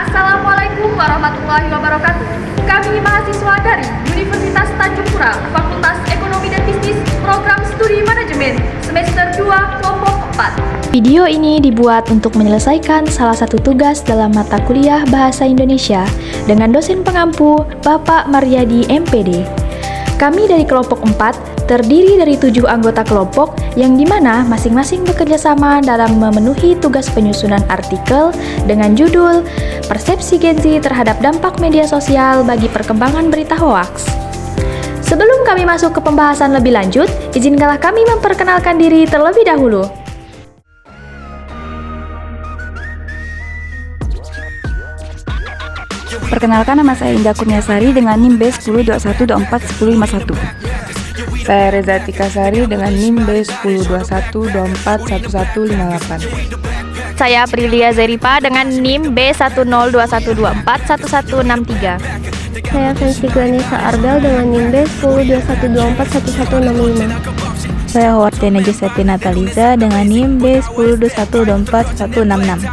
Assalamualaikum warahmatullahi wabarakatuh. Kami mahasiswa dari Universitas Tanjung Pura, Fakultas Ekonomi dan Bisnis, Program Studi Manajemen, semester 2, kelompok 4. Video ini dibuat untuk menyelesaikan salah satu tugas dalam mata kuliah Bahasa Indonesia dengan dosen pengampu Bapak Maryadi MPD. Kami dari kelompok 4 terdiri dari 7 anggota kelompok yang dimana masing-masing bekerja sama dalam memenuhi tugas penyusunan artikel dengan judul Persepsi Gen Z terhadap dampak media sosial bagi perkembangan berita hoaks. Sebelum kami masuk ke pembahasan lebih lanjut, izinkanlah kami memperkenalkan diri terlebih dahulu. Perkenalkan, nama saya Indah Kurniasari dengan NIM B1021241051. Saya Reza Tikasari dengan NIM B1021241158. Saya Prilia Zeripa dengan NIM B1021241163. Saya Fancy Glanisa Arbel dengan NIM B1021241165. Saya Hoartena Jeseti Nataliza dengan NIM B1021241166.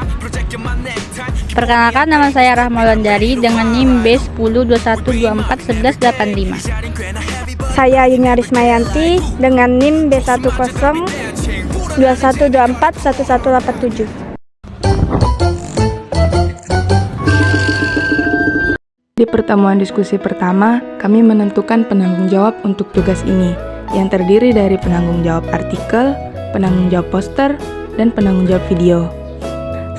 Perkenalkan, nama saya Rahmawan Jari dengan NIM B1021241185. Saya Yunya Rismayanti dengan NIM B1021241187. Di pertemuan diskusi pertama, kami menentukan penanggung jawab untuk tugas ini, yang terdiri dari penanggung jawab artikel, penanggung jawab poster, dan penanggung jawab video.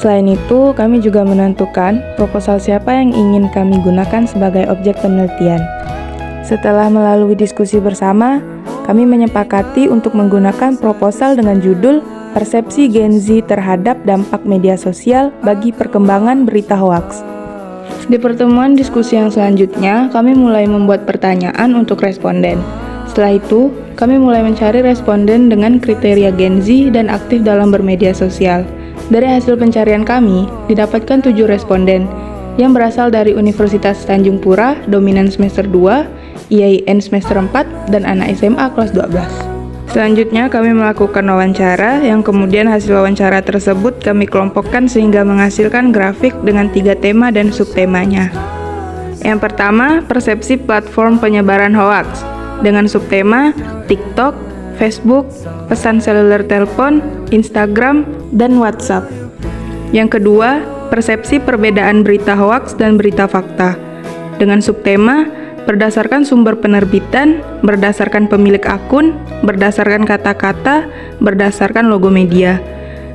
Selain itu, kami juga menentukan proposal siapa yang ingin kami gunakan sebagai objek penelitian. Setelah melalui diskusi bersama, kami menyepakati untuk menggunakan proposal dengan judul Persepsi Gen Z terhadap dampak media sosial bagi perkembangan berita hoaks. Di pertemuan diskusi yang selanjutnya, kami mulai membuat pertanyaan untuk responden. Setelah itu, kami mulai mencari responden dengan kriteria Gen Z dan aktif dalam bermedia sosial. Dari hasil pencarian kami, didapatkan 7 responden yang berasal dari Universitas Tanjung Pura, dominan semester 2, IAIN semester 4, dan anak SMA kelas 12. Selanjutnya, kami melakukan wawancara yang kemudian hasil wawancara tersebut kami kelompokkan sehingga menghasilkan grafik dengan 3 tema dan subtemanya. Yang pertama, persepsi platform penyebaran hoaks dengan subtema TikTok, Facebook, pesan seluler telepon, Instagram, dan WhatsApp. Yang kedua, persepsi perbedaan berita hoaks dan berita fakta dengan subtema berdasarkan sumber penerbitan, berdasarkan pemilik akun, berdasarkan kata-kata, berdasarkan logo media.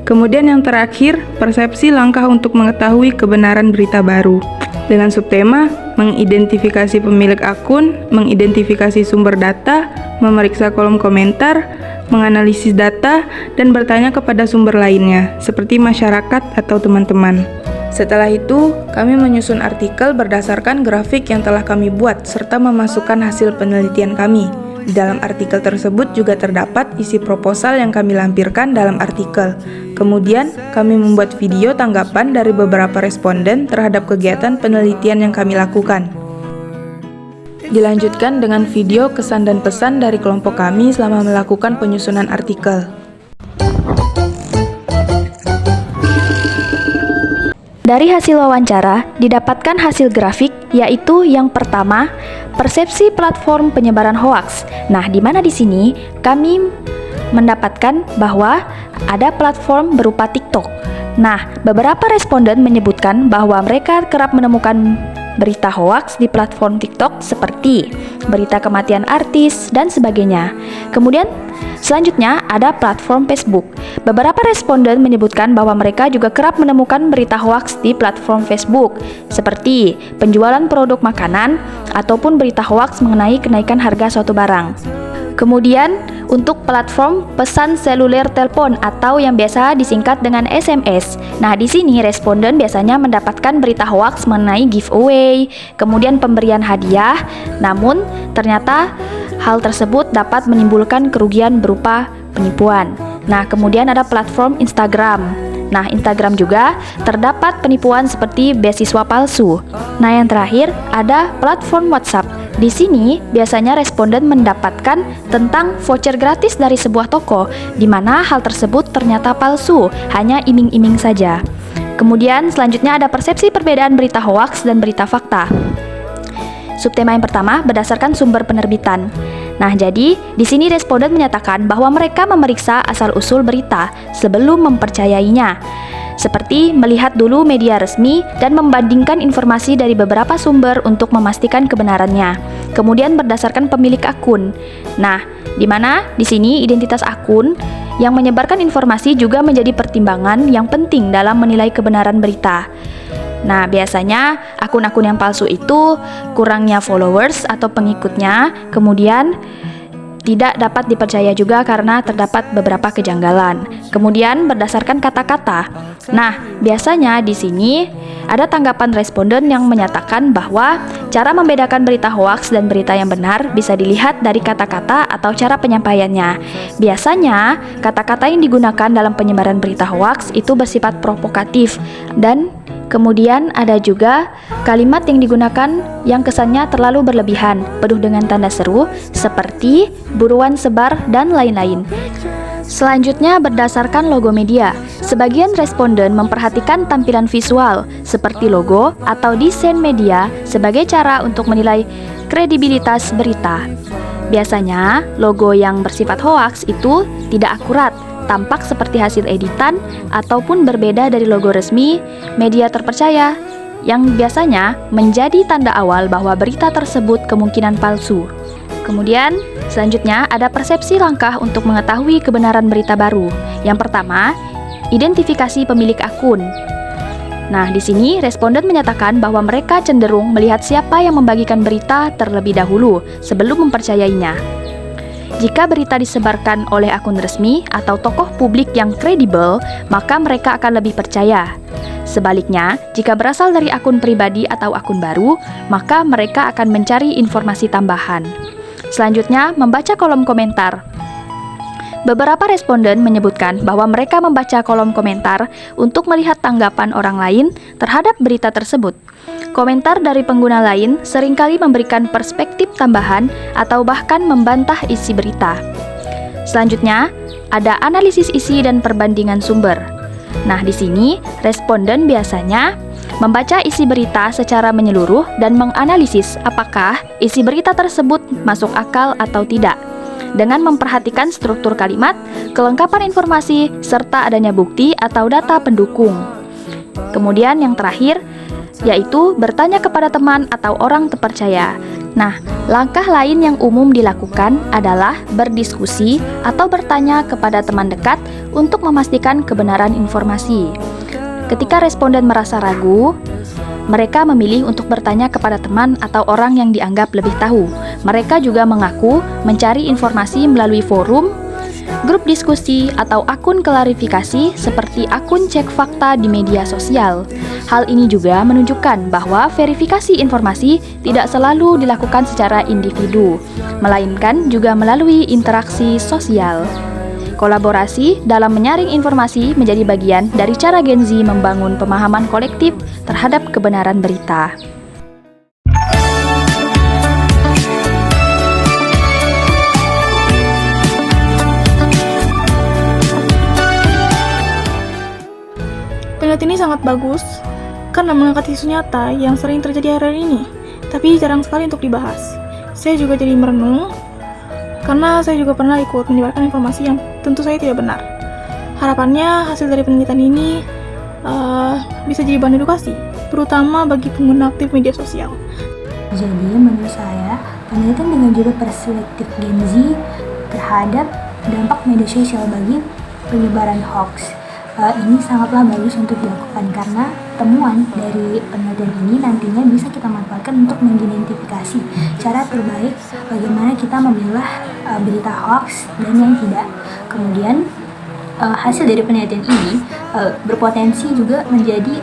Kemudian yang terakhir, persepsi langkah untuk mengetahui kebenaran berita baru dengan subtema mengidentifikasi pemilik akun, mengidentifikasi sumber data, memeriksa kolom komentar, menganalisis data, dan bertanya kepada sumber lainnya, seperti masyarakat atau teman-teman. Setelah itu, kami menyusun artikel berdasarkan grafik yang telah kami buat, serta memasukkan hasil penelitian kami. Di dalam artikel tersebut juga terdapat isi proposal yang kami lampirkan dalam artikel. Kemudian, kami membuat video tanggapan dari beberapa responden terhadap kegiatan penelitian yang kami lakukan. Dilanjutkan dengan video kesan dan pesan dari kelompok kami selama melakukan penyusunan artikel. Dari hasil wawancara, didapatkan hasil grafik, yaitu yang pertama, persepsi platform penyebaran hoaks. Nah, di mana di sini kami mendapatkan bahwa ada platform berupa TikTok. Nah, beberapa responden menyebutkan bahwa mereka kerap menemukan berita hoaks di platform TikTok seperti berita kematian artis dan sebagainya. Kemudian selanjutnya ada platform Facebook. Beberapa responden menyebutkan bahwa mereka juga kerap menemukan berita hoaks di platform Facebook seperti penjualan produk makanan ataupun berita hoaks mengenai kenaikan harga suatu barang. Kemudian untuk platform pesan seluler telepon atau yang biasa disingkat dengan SMS. Nah, di sini responden biasanya mendapatkan berita hoaks mengenai giveaway, kemudian pemberian hadiah. Namun, ternyata hal tersebut dapat menimbulkan kerugian berupa penipuan. Nah, kemudian ada platform Instagram. Nah, Instagram juga terdapat penipuan seperti beasiswa palsu. Nah, yang terakhir ada platform WhatsApp. Di sini biasanya responden mendapatkan tentang voucher gratis dari sebuah toko, di mana hal tersebut ternyata palsu, hanya iming-iming saja. Kemudian selanjutnya ada persepsi perbedaan berita hoaks dan berita fakta. Subtema yang pertama berdasarkan sumber penerbitan. Nah, jadi di sini responden menyatakan bahwa mereka memeriksa asal-usul berita sebelum mempercayainya. Seperti melihat dulu media resmi dan membandingkan informasi dari beberapa sumber untuk memastikan kebenarannya. Kemudian berdasarkan pemilik akun. Nah, di mana di sini identitas akun yang menyebarkan informasi juga menjadi pertimbangan yang penting dalam menilai kebenaran berita. Nah, biasanya akun-akun yang palsu itu kurangnya followers atau pengikutnya, kemudian tidak dapat dipercaya juga karena terdapat beberapa kejanggalan. Kemudian berdasarkan kata-kata. Nah, biasanya di sini ada tanggapan responden yang menyatakan bahwa cara membedakan berita hoaks dan berita yang benar bisa dilihat dari kata-kata atau cara penyampaiannya. Biasanya, kata-kata yang digunakan dalam penyebaran berita hoaks itu bersifat provokatif dan kemudian ada juga kalimat yang digunakan yang kesannya terlalu berlebihan, penuh dengan tanda seru seperti buruan sebar dan lain-lain. Selanjutnya berdasarkan logo media. Sebagian responden memperhatikan tampilan visual seperti logo atau desain media sebagai cara untuk menilai kredibilitas berita. Biasanya, logo yang bersifat hoaks itu tidak akurat, tampak seperti hasil editan ataupun berbeda dari logo resmi media terpercaya yang biasanya menjadi tanda awal bahwa berita tersebut kemungkinan palsu. Kemudian, selanjutnya ada persepsi langkah untuk mengetahui kebenaran berita baru. Yang pertama, identifikasi pemilik akun. Nah, di sini responden menyatakan bahwa mereka cenderung melihat siapa yang membagikan berita terlebih dahulu sebelum mempercayainya. Jika berita disebarkan oleh akun resmi atau tokoh publik yang kredibel, maka mereka akan lebih percaya. Sebaliknya, jika berasal dari akun pribadi atau akun baru, maka mereka akan mencari informasi tambahan. Selanjutnya, membaca kolom komentar. Beberapa responden menyebutkan bahwa mereka membaca kolom komentar untuk melihat tanggapan orang lain terhadap berita tersebut. Komentar dari pengguna lain seringkali memberikan perspektif tambahan atau bahkan membantah isi berita. Selanjutnya, ada analisis isi dan perbandingan sumber. Nah, di sini responden biasanya membaca isi berita secara menyeluruh dan menganalisis apakah isi berita tersebut masuk akal atau tidak, dengan memperhatikan struktur kalimat, kelengkapan informasi, serta adanya bukti atau data pendukung. Kemudian yang terakhir, yaitu bertanya kepada teman atau orang terpercaya. Nah, langkah lain yang umum dilakukan adalah berdiskusi atau bertanya kepada teman dekat untuk memastikan kebenaran informasi. Ketika responden merasa ragu, mereka memilih untuk bertanya kepada teman atau orang yang dianggap lebih tahu. Mereka juga mengaku mencari informasi melalui forum, grup diskusi, atau akun klarifikasi seperti akun cek fakta di media sosial. Hal ini juga menunjukkan bahwa verifikasi informasi tidak selalu dilakukan secara individu, melainkan juga melalui interaksi sosial. Kolaborasi dalam menyaring informasi menjadi bagian dari cara Gen Z membangun pemahaman kolektif terhadap kebenaran berita. Penelitian ini sangat bagus karena mengangkat isu nyata yang sering terjadi hari ini, tapi jarang sekali untuk dibahas. Saya juga jadi merenung karena saya juga pernah ikut menyebarkan informasi yang tentu saya tidak benar. Harapannya hasil dari penelitian ini bisa jadi bahan edukasi, terutama bagi pengguna aktif media sosial. Jadi menurut saya, penelitian dengan judul Perspektif Gen Z terhadap dampak media sosial bagi penyebaran hoax ini sangatlah bagus untuk dilakukan karena temuan dari penelitian ini nantinya bisa kita manfaatkan untuk mengidentifikasi cara terbaik bagaimana kita memilah berita hoax dan yang tidak. Kemudian hasil dari penelitian ini berpotensi juga menjadi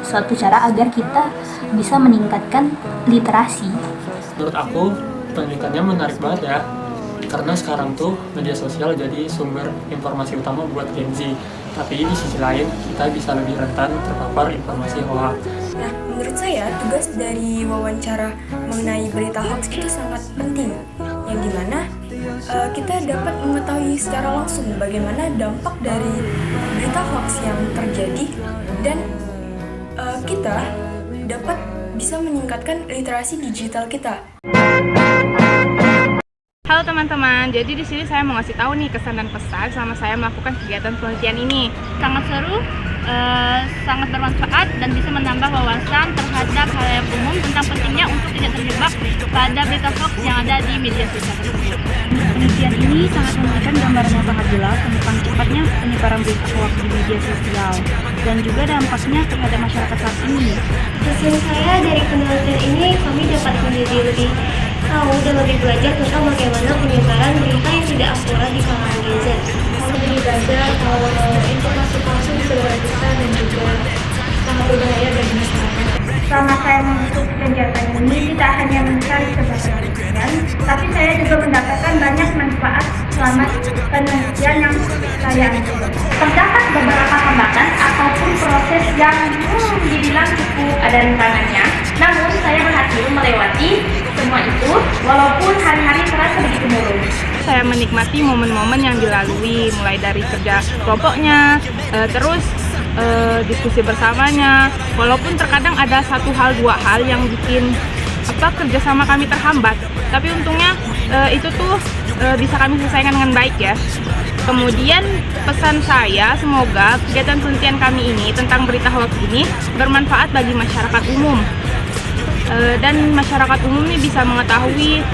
suatu cara agar kita bisa meningkatkan literasi. Menurut aku penelitiannya menarik banget ya, karena sekarang tuh media sosial jadi sumber informasi utama buat Gen Z. Tapi di sisi lain, kita bisa lebih rentan terpapar informasi hoax. Nah, menurut saya, tugas dari wawancara mengenai berita hoax itu sangat penting. Yang dimana kita dapat mengetahui secara langsung bagaimana dampak dari berita hoax yang terjadi dan kita dapat bisa meningkatkan literasi digital kita. Halo teman-teman, jadi di sini saya mau ngasih tahu nih kesan dan pesan selama saya melakukan kegiatan penelitian ini. Sangat seru, sangat bermanfaat dan bisa menambah wawasan terhadap hal umum tentang pentingnya untuk tidak terjebak pada berita hoax yang ada di media sosial tersebut. Penelitian ini sangat memberikan gambaran yang sangat jelas tentang cepatnya penyebaran berita hoax di media sosial dan juga dampaknya terhadap masyarakat saat ini. Hasil saya dari penelitian ini, kami dapat menjadi lebih tahu dan lebih belajar tentang bagaimana penyebaran berita yang tidak akurat di kalangan Gen Z. Kami jadi belajar kalau informasi palsu bisa berita dan juga sangat berbahaya bagi masyarakat. Selama saya mengikuti kegiatan ini, tidak hanya mencari sebuah penelitian, tapi saya juga mendapatkan banyak manfaat selama penelitian yang saya ambil. Terdapat beberapa hambatan ataupun proses yang dibilang cukup ada rintangannya, namun saya berhasil melewati semua itu walaupun hari-hari terasa begitu murung. Saya menikmati momen-momen yang dilalui, mulai dari kerja kelompoknya, terus diskusi bersamanya, walaupun terkadang ada satu hal dua hal yang bikin kerjasama kami terhambat, tapi untungnya itu tuh bisa kami selesaikan dengan baik ya. Kemudian pesan saya, semoga kegiatan penelitian kami ini tentang berita hoax ini bermanfaat bagi masyarakat umum, dan masyarakat umum ini bisa mengetahui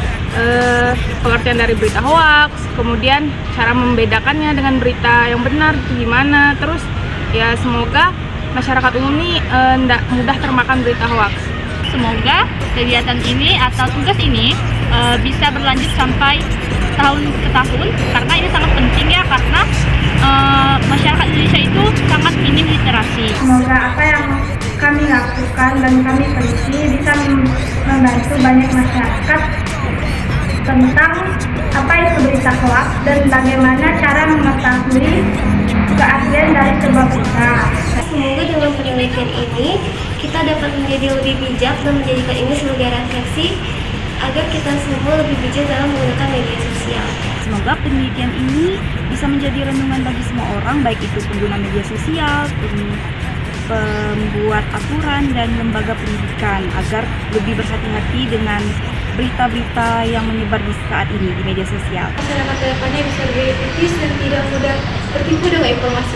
pengertian dari berita hoax, kemudian cara membedakannya dengan berita yang benar itu gimana. Terus ya semoga masyarakat umum ini mudah termakan berita hoax. Semoga kegiatan ini atau tugas ini bisa berlanjut sampai tahun ke tahun, karena ini sangat penting ya, karena masyarakat Indonesia itu sangat minim literasi. Semoga apa yang kami lakukan dan kami teliti bisa membantu banyak masyarakat tentang apa itu berita hoax dan bagaimana cara mengetahui keaslian dari sebuah berita. Semoga dengan penelitian ini kita dapat menjadi lebih bijak dan menjadikan ini sebagai refleksi agar kita semua lebih bijak dalam menggunakan media sosial. Semoga penelitian ini bisa menjadi renungan bagi semua orang, baik itu pengguna media sosial, pembuat aturan, dan lembaga pendidikan, agar lebih berhati-hati dengan berita-berita yang menyebar di saat ini di media sosial. Masyarakat kedepannya bisa lebih kritis dan tidak mudah tertipu dengan informasi